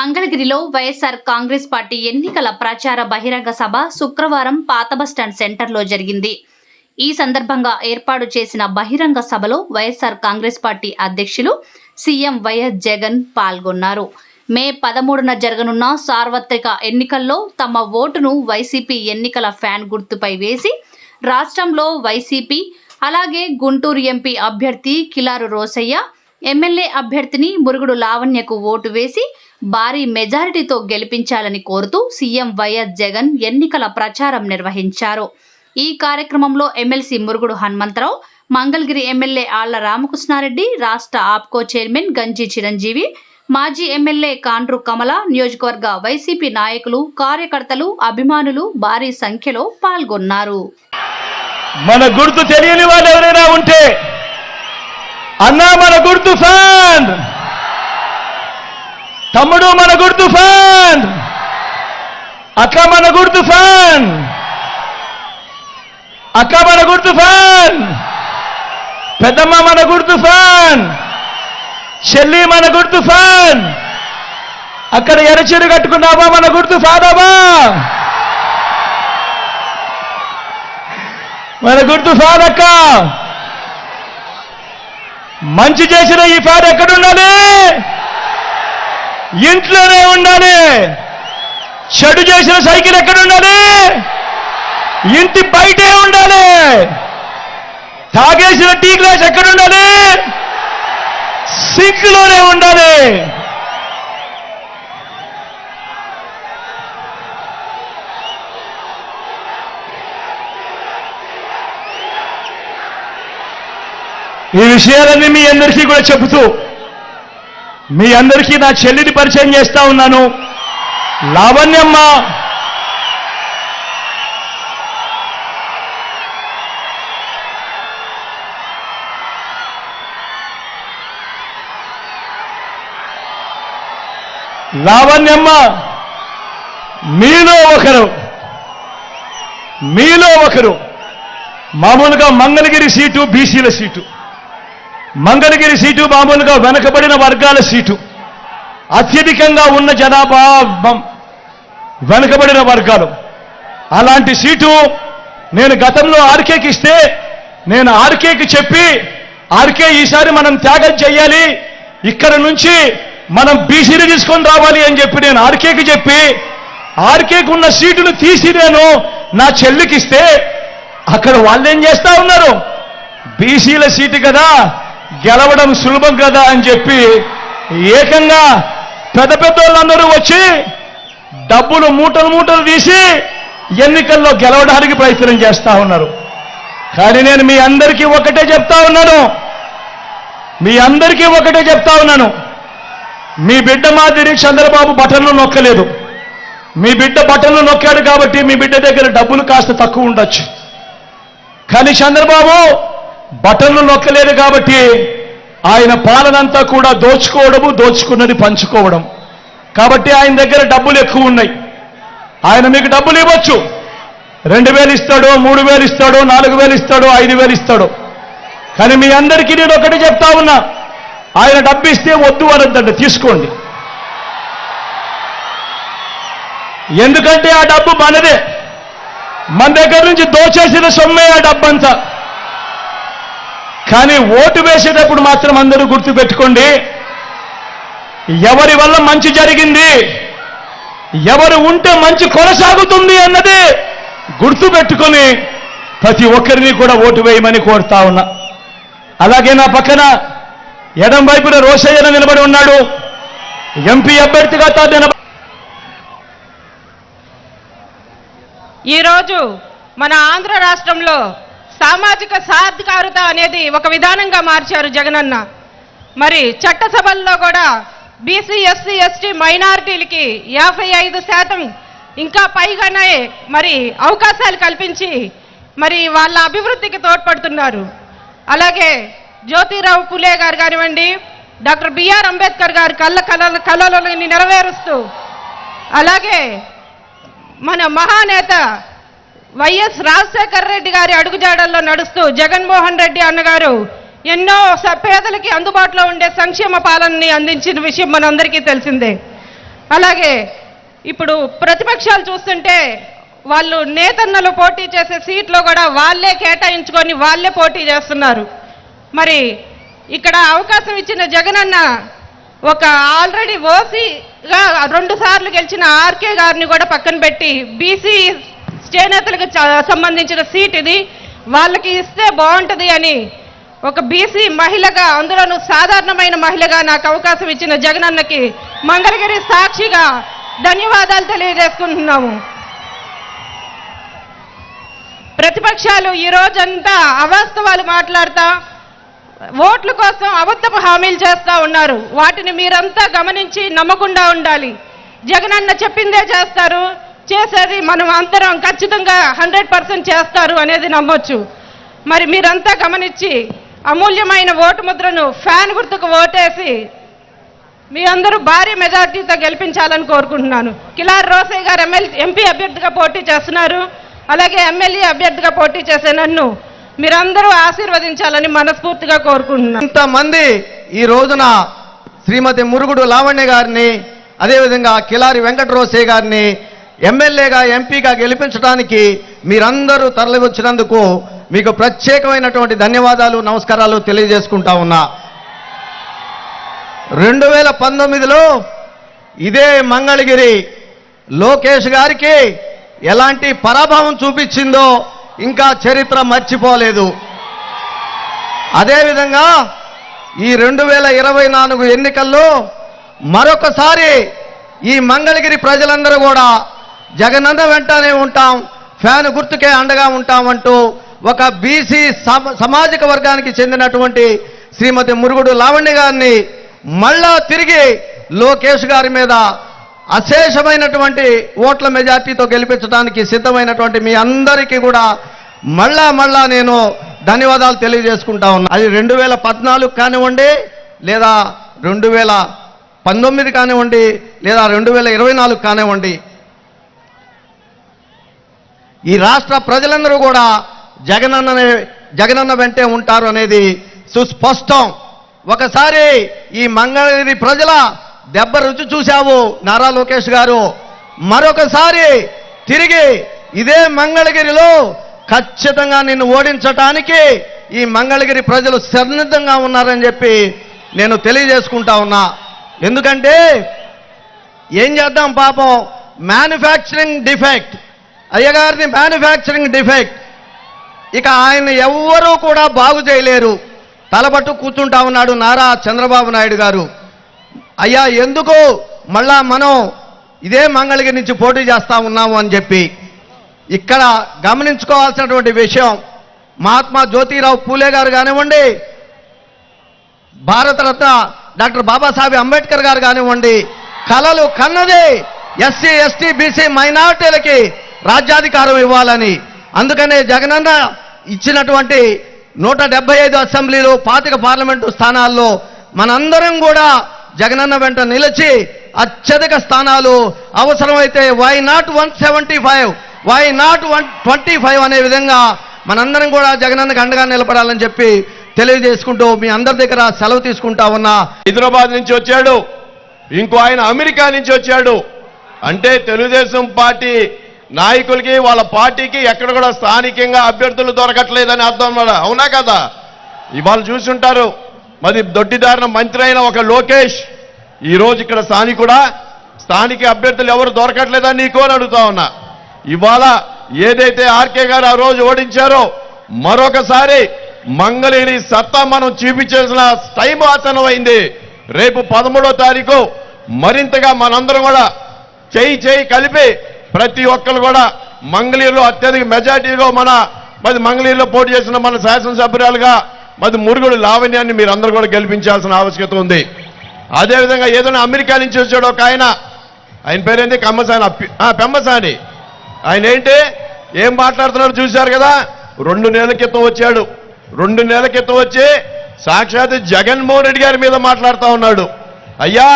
మంగళగిరిలో వైఎస్ఆర్ కాంగ్రెస్ పార్టీ ఎన్నికల ప్రచార బహిరంగ సభ శుక్రవారం పాత బస్టాండ్ సెంటర్లో జరిగింది. ఈ సందర్భంగా ఏర్పాటు చేసిన బహిరంగ సభలో వైఎస్ఆర్ కాంగ్రెస్ పార్టీ అధ్యక్షులు సీఎం వైఎస్ జగన్ పాల్గొన్నారు. మే 13న జరగనున్న సార్వత్రిక ఎన్నికల్లో తమ ఓటును వైసీపీ ఎన్నికల ఫ్యాన్ గుర్తుపై వేసి రాష్ట్రంలో వైసీపీ అలాగే గుంటూరు ఎంపీ అభ్యర్థి కిలారు రోసయ్య, ఎమ్మెల్యే అభ్యర్థిని మురుగుడు లావణ్యకు ఓటు వేసి భారీ మెజారిటీతో గెలిపించాలని కోరుతూ సీఎం వైఎస్ జగన్ ఎన్నికల ప్రచారం నిర్వహించారు. ఈ కార్యక్రమంలో ఎమ్మెల్సీ మురుగుడు హనుమంతరావు, మంగళగిరి ఎమ్మెల్యే ఆళ్ల రామకృష్ణారెడ్డి, రాష్ట్ర ఆప్కో చైర్మన్ గంజి చిరంజీవి, మాజీ ఎమ్మెల్యే కాండ్రు కమల, నియోజకవర్గ వైసీపీ నాయకులు, కార్యకర్తలు, అభిమానులు భారీ సంఖ్యలో పాల్గొన్నారు. మన గుర్తు తెలియని వాళ్ళు ఎవరైనా ఉంటే అన్నా మన గుర్తు ఫ్యాన్, తమ్ముడు మన గుర్తు ఫ్యాన్, అక్క మన గుర్తు ఫ్యాన్, అక్క మన గుర్తు ఫ్యాన్, పెద్దమ్మ మన గుర్తు ఫ్యాన్, చెల్లి మన గుర్తు ఫ్యాన్, అక్కడ ఎరచీరు కట్టుకున్నావా మన గుర్తు ఫ్యానవా, మన గుర్తు ఫ్యాన్ అక్క. మంచి చేసిన ఈ ఫ్యాన్ ఎక్కడుండాలి? ఇంట్లోనే ఉండాలి. చెడు చేసిన సైకిల్ ఎక్కడుండాలి? ఇంటి బయటే ఉండాలి. తాగేసిన టీ గ్లాస్ ఎక్కడుండాలి? సింక్లోనే ఉండాలి. ఈ విషయాలన్నీ మీ అందరికీ కూడా చెబుతూ మీ అందరికీ నా చెల్లిని పరిచయం చేస్తా ఉన్నాను. లావణ్యమ్మ మీలో ఒకరు మామూలుగా మంగళగిరి సీటు బీసీల సీటు, మంగళగిరి సీటు మామూలుగా వెనకబడిన వర్గాల సీటు, అత్యధికంగా ఉన్న జనాభా వెనకబడిన వర్గాలు. అలాంటి సీటు నేను గతంలో ఆర్కేకి ఇస్తే నేను ఆర్కేకి చెప్పి ఆర్కే ఈసారి మనం త్యాగం చేయాలి, ఇక్కడ నుంచి మనం బీసీని తీసుకొని రావాలి అని చెప్పి నేను ఆర్కేకి చెప్పి ఆర్కేకి ఉన్న సీటును తీసి నేను నా చెల్లికి ఇస్తే అక్కడ వాళ్ళేం చేస్తా ఉన్నారు, బీసీల సీటు కదా గెలవడం సులభం కదా అని చెప్పి ఏకంగా పెద్ద వాళ్ళందరూ వచ్చి డబ్బులు మూటలు తీసి ఎన్నికల్లో గెలవడానికి ప్రయత్నం చేస్తా ఉన్నారు. కానీ నేను మీ అందరికీ ఒకటే చెప్తా ఉన్నాను, మీ బిడ్డ మాదిరి చంద్రబాబు బటన్లు నొక్కలేదు. మీ బిడ్డ బటన్లు నొక్కాడు కాబట్టి మీ బిడ్డ దగ్గర డబ్బులు కాస్త తక్కువ ఉండొచ్చు. కానీ చంద్రబాబు బటన్లు నొక్కలేదు కాబట్టి ఆయన పాలనంతా కూడా దోచుకున్నది పంచుకోవడం. కాబట్టి ఆయన దగ్గర డబ్బులు ఎక్కువ ఉన్నాయి. ఆయన మీకు డబ్బులు ఇవ్వచ్చు, 2000 ఇస్తాడో, 3000 ఇస్తాడో, 4000 ఇస్తాడో, 5000 ఇస్తాడో. కానీ మీ అందరికీ నేను ఒకటి చెప్తా ఉన్నా, ఆయన డబ్బు ఇస్తే వద్దు అనొద్దండి, తీసుకోండి. ఎందుకంటే ఆ డబ్బు మనదే, మన దగ్గర నుంచి దోచేసిన సొమ్మే ఆ డబ్బంతా. కానీ ఓటు వేసేటప్పుడు మాత్రం అందరూ గుర్తుపెట్టుకోండి, ఎవరి వల్ల మంచి జరిగింది, ఎవరు ఉంటే మంచి కొనసాగుతుంది అన్నది గుర్తుపెట్టుకొని ప్రతి ఒక్కరిని కూడా ఓటు వేయమని కోరుతా ఉన్నా. అలాగే నా పక్కన ఎడం వైపున రోసయ్య నిలబడి ఉన్నాడు, ఎంపీ అభ్యర్థిగా తాను. ఈరోజు మన ఆంధ్ర రాష్ట్రంలో సామాజిక సాధికారత అనేది ఒక విధానంగా మార్చారు జగనన్న. మరి చట్టసభల్లో కూడా బీసీ, ఎస్సీ, ఎస్టీ మైనారిటీలకి 55% ఇంకా పైగానే మరి అవకాశాలు కల్పించి మరి వాళ్ళ అభివృద్ధికి తోడ్పడుతున్నారు. అలాగే జ్యోతిరావు పులే గారు కానివ్వండి, డాక్టర్ బిఆర్ అంబేద్కర్ గారు కళలను నెరవేరుస్తూ, అలాగే మన మహానేత వైఎస్ రాజశేఖర రెడ్డి గారి అడుగుజాడల్లో నడుస్తూ జగన్మోహన్ రెడ్డి అన్నగారు ఎన్నో పేదలకి అందుబాటులో ఉండే సంక్షేమ పాలనని అందించిన విషయం మనందరికీ తెలిసిందే. అలాగే ఇప్పుడు ప్రతిపక్షాలు చూస్తుంటే వాళ్ళు నేతన్నలు పోటీ చేసే సీట్లో కూడా వాళ్ళే కేటాయించుకొని వాళ్ళే పోటీ చేస్తున్నారు. మరి ఇక్కడ అవకాశం ఇచ్చిన జగనన్న ఒక ఆల్రెడీ ఓసీగా 2 సార్లు గెలిచిన ఆర్కే గారిని కూడా పక్కన పెట్టి బీసీ చేనేతలకు సంబంధించిన సీట్ ఇది, వాళ్ళకి ఇస్తే బాగుంటుంది అని ఒక బీసీ మహిళగా, అందులోనూ సాధారణమైన మహిళగా నాకు అవకాశం ఇచ్చిన జగనన్నకి మంగళగిరి సాక్షిగా ధన్యవాదాలు తెలియజేసుకుంటున్నాము. ప్రతిపక్షాలు ఈ రోజంతా అవాస్తవాలు మాట్లాడుతా ఓట్ల కోసం అబద్ధపు హామీలు చేస్తూ ఉన్నారు. వాటిని మీరంతా గమనించి నమ్మకుండా ఉండాలి. జగనన్న చెప్పిందే చేస్తారు, చేసేది మనం అందరం ఖచ్చితంగా 100% చేస్తారు అనేది నమ్మొచ్చు. మరి మీరంతా గమనించి అమూల్యమైన ఓటు ముద్రను ఫ్యాన్ గుర్తుకు ఓటేసి మీ అందరూ భారీ మెజార్టీతో గెలిపించాలని కోరుకుంటున్నాను. కిలార్ రోసయ్య గారు ఎంపీ అభ్యర్థిగా పోటీ చేస్తున్నారు. అలాగే ఎమ్మెల్యే అభ్యర్థిగా పోటీ చేసే నన్ను మీరందరూ ఆశీర్వదించాలని మనస్ఫూర్తిగా కోరుకుంటున్నాను. ఇంతమంది ఈ రోజున శ్రీమతి మురుగుడు లావణ్య గారిని, అదేవిధంగా కిలారి వెంకట రోసయ్య గారిని ఎమ్మెల్యేగా, ఎంపీగా గెలిపించడానికి మీరందరూ తరలివచ్చినందుకు మీకు ప్రత్యేకమైనటువంటి ధన్యవాదాలు, నమస్కారాలు తెలియజేసుకుంటా ఉన్నా. 2019లో ఇదే మంగళగిరి లోకేష్ గారికి ఎలాంటి పరాభవం చూపించిందో ఇంకా చరిత్ర మర్చిపోలేదు. అదేవిధంగా ఈ 2024 ఎన్నికల్లో మరొకసారి ఈ మంగళగిరి ప్రజలందరూ కూడా జగనన్న వెంటనే ఉంటాం, ఫ్యాన్ గుర్తుకే అండగా ఉంటామంటూ ఒక బీసీ సామాజిక వర్గానికి చెందినటువంటి శ్రీమతి మురుగుడు లావణ్య గారిని మళ్ళా తిరిగి లోకేష్ గారి మీద అశేషమైనటువంటి ఓట్ల మెజార్టీతో గెలిపించడానికి సిద్ధమైనటువంటి మీ అందరికీ కూడా మళ్ళా నేను ధన్యవాదాలు తెలియజేసుకుంటా ఉన్నా. అది 2014 కానివ్వండి, లేదా 2019 కానివ్వండి, లేదా 2024 కానివ్వండి, ఈ రాష్ట్ర ప్రజలందరూ కూడా జగనన్న వెంటే ఉంటారు అనేది సుస్పష్టం. ఒకసారి ఈ మంగళగిరి ప్రజల దెబ్బ రుచి చూశావు నారా లోకేష్ గారు. మరొకసారి తిరిగి ఇదే మంగళగిరిలో ఖచ్చితంగా నిన్ను ఓడించటానికి ఈ మంగళగిరి ప్రజలు సన్నిద్ధంగా ఉన్నారని చెప్పి నేను తెలియజేసుకుంటా ఉన్నా. ఎందుకంటే ఏం చేద్దాం, పాపం మ్యానుఫ్యాక్చరింగ్ డిఫెక్ట్, అయ్యగారిని మ్యానుఫ్యాక్చరింగ్ డిఫెక్ట్, ఇక ఆయన్ని ఎవ్వరూ కూడా బాగు చేయలేరు. తలబట్టు కూర్చుంటా ఉన్నాడు నారా చంద్రబాబు నాయుడు గారు. అయ్యా ఎందుకు మళ్ళా మనం ఇదే మంగళగిరి నుంచి పోటీ చేస్తా ఉన్నాము అని చెప్పి ఇక్కడ గమనించుకోవాల్సినటువంటి విషయం, మహాత్మా జ్యోతిరావు పూలే గారు కానివ్వండి, భారతరత్న డాక్టర్ బాబాసాహెబ్ అంబేద్కర్ గారు కానివ్వండి, కలలు కన్నది ఎస్సీ ఎస్టీ బీసీ మైనారిటీలకి రాజ్యాధికారం ఇవ్వాలని. అందుకనే జగనన్న ఇచ్చినటువంటి 175 అసెంబ్లీలు, 25 పార్లమెంటు స్థానాల్లో మనందరం కూడా జగనన్న వెంట నిలిచి అత్యధిక స్థానాలు, అవసరమైతే వై నాట్ 175, వై నాట్ 125 అనే విధంగా మనందరం కూడా జగనన్నకు అండగా నిలబడాలని చెప్పి తెలియజేసుకుంటూ మీ అందరి దగ్గర సెలవు తీసుకుంటా ఉన్నా. హైదరాబాద్ నుంచి వచ్చాడు, ఇంకో ఆయన అమెరికా నుంచి వచ్చాడు. అంటే తెలుగుదేశం పార్టీ నాయకులకి, వాళ్ళ పార్టీకి ఎక్కడ కూడా స్థానికంగా అభ్యర్థులు దొరకట్లేదని అర్థం. అవునా కదా? ఇవాళ చూసుంటారు. మరి దొడ్డిదారిన మంత్రి అయిన ఒక లోకేష్ ఈరోజు ఇక్కడ స్థానిక అభ్యర్థులు ఎవరు దొరకట్లేదని నీకో అని అడుగుతా ఉన్నా. ఇవాళ ఏదైతే ఆర్కే గారు ఆ రోజు ఓడించారో మరొకసారి మంగళగిరి సత్తా మనం చూపించేసిన టైం ఆసన్నమైంది. రేపు 13వ తారీఖు మరింతగా మనందరం కూడా చేయి కలిపి ప్రతి ఒక్కరు కూడా మంగళగిరిలో అత్యధిక మెజార్టీగా మరి మంగళగిరిలో పోటీ చేసిన మన శాసనసభ్యురాలుగా మరి మురుగుడు లావణ్యాన్ని మీరందరూ కూడా గెలిపించాల్సిన ఆవశ్యకత ఉంది. అదేవిధంగా ఏదైనా అమెరికా నుంచి వచ్చాడు ఒక ఆయన పేరేంటి, పెమ్మసాని. ఆయన ఏంటి ఏం మాట్లాడుతున్నాడు చూశారు కదా. 2 నెలల క్రితం వచ్చాడు. 2 నెలల క్రితం వచ్చి సాక్షాత్ జగన్మోహన్ రెడ్డి గారి మీద మాట్లాడుతూ ఉన్నాడు. అయ్యా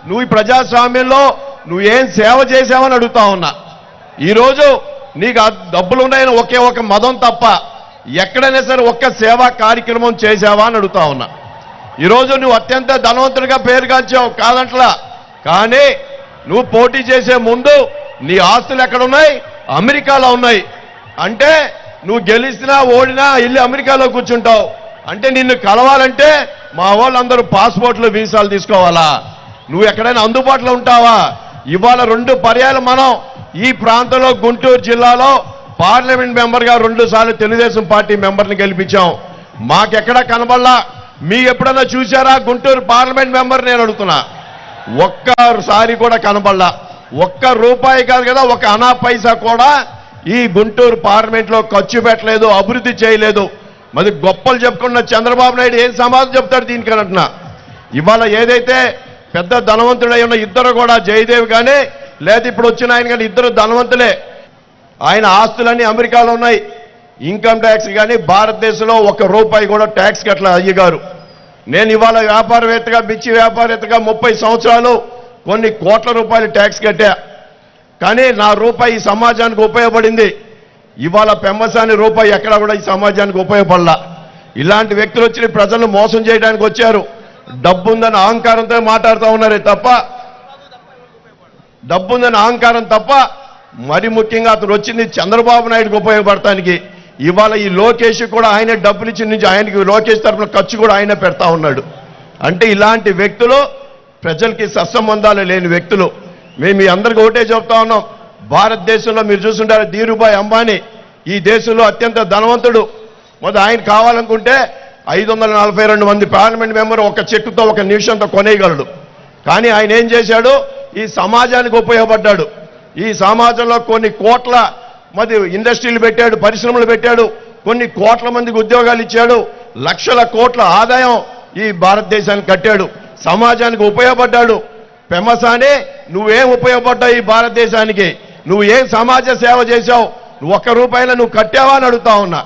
నువ్వు ఈ ప్రజాస్వామ్యంలో నువ్వేం సేవ చేశావని అడుగుతా ఉన్నా. ఈరోజు నీకు డబ్బులు ఉన్నాయని ఒకే ఒక మదం తప్ప ఎక్కడైనా సరే ఒక్క సేవా కార్యక్రమం చేశావా అని అడుగుతా ఉన్నా. ఈరోజు నువ్వు అత్యంత ధనవంతుడిగా పేరుగాంచావు కాదంట్లా, కానీ నువ్వు పోటీ చేసే ముందు నీ ఆస్తులు ఎక్కడున్నాయి? అమెరికాలో ఉన్నాయి. అంటే నువ్వు గెలిచినా ఓడినా ఇల్లు అమెరికాలో కూర్చుంటావు. అంటే నిన్ను కలవాలంటే మా వాళ్ళందరూ పాస్పోర్ట్లు వీసాలు తీసుకోవాలా? నువ్వు ఎక్కడైనా అందుబాటులో ఉంటావా? ఇవాళ 2 పర్యాలు మనం ఈ ప్రాంతంలో గుంటూరు జిల్లాలో పార్లమెంట్ మెంబర్గా 2 సార్లు తెలుగుదేశం పార్టీ మెంబర్ని గెలిపించాం. మాకెక్కడా కనబడలా. మీ ఎప్పుడన్నా చూసారా గుంటూరు పార్లమెంట్ మెంబర్? నేను అడుగుతున్నా. ఒక్కసారి కూడా కనబడలా. ₹1 కాదు కదా, ఒక అనా పైసా కూడా ఈ గుంటూరు పార్లమెంట్లో ఖర్చు పెట్టలేదు, అభివృద్ధి చేయలేదు. మరి గొప్పలు చెప్పుకున్న చంద్రబాబు నాయుడు ఏం సమాధానం చెప్తాడు దీనికనంటున్నా? ఇవాళ ఏదైతే పెద్ద ధనవంతుడై ఉన్న ఇద్దరు కూడా జయదేవ్ కానీ లేదా ఇప్పుడు వచ్చిన ఆయన కానీ ఇద్దరు ధనవంతులే. ఆయన ఆస్తులన్నీ అమెరికాలో ఉన్నాయి. ఇన్కమ్ ట్యాక్స్ కానీ భారతదేశంలో ₹1 కూడా ట్యాక్స్ కట్టలే అయ్యగారు. నేను ఇవాళ వ్యాపారవేత్తగా, బిచ్చి వ్యాపారవేత్తగా 30 సంవత్సరాలు కొన్ని కోట్ల రూపాయలు ట్యాక్స్ కట్టా. కానీ నా రూపాయి ఈ సమాజానికి ఉపయోగపడింది. ఇవాళ పెమ్మసాని రూపాయి ఎక్కడా కూడా ఈ సమాజానికి ఉపయోగపడలా. ఇలాంటి వ్యక్తులు వచ్చి ప్రజలను మోసం చేయడానికి వచ్చారు. డబ్బుందని అహంకారంతో మాట్లాడుతూ ఉన్నారే తప్ప, డబ్బుందని అహంకారం తప్ప, మరి ముఖ్యంగా అతను వచ్చింది చంద్రబాబు నాయుడుకి ఉపయోగపడటానికి. ఇవాళ ఈ లోకేష్ కూడా ఆయన డబ్బులు ఇచ్చి నుంచి ఆయనకి లోకేష్ తరఫున ఖర్చు కూడా ఆయన పెడతా ఉన్నాడు. అంటే ఇలాంటి వ్యక్తులు ప్రజలకి సత్సంబంధాలు లేని వ్యక్తులు. మేము మీ అందరికీ ఒకటే చెప్తా ఉన్నాం. భారతదేశంలో మీరు చూస్తుంటారు ధీరుభాయ్ అంబానీ ఈ దేశంలో అత్యంత ధనవంతుడు. మొదట ఆయన కావాలనుకుంటే 542 మంది పార్లమెంట్ మెంబర్ ఒక చెక్కుతో, ఒక నిమిషంతో కొనేయగలడు. కానీ ఆయన ఏం చేశాడు? ఈ సమాజానికి ఉపయోగపడ్డాడు. ఈ సమాజంలో కొన్ని కోట్ల మంది ఇండస్ట్రీలు పెట్టాడు, పరిశ్రమలు పెట్టాడు, కొన్ని కోట్ల మందికి ఉద్యోగాలు ఇచ్చాడు, లక్షల కోట్ల ఆదాయం ఈ భారతదేశానికి కట్టాడు, సమాజానికి ఉపయోగపడ్డాడు. పెమ్మసాని నువ్వేం ఉపయోగపడ్డావు ఈ భారతదేశానికి? నువ్వు ఏం సమాజ సేవ చేశావు? నువ్వు ₹1 నువ్వు కట్టావా అని అడుగుతా ఉన్నా.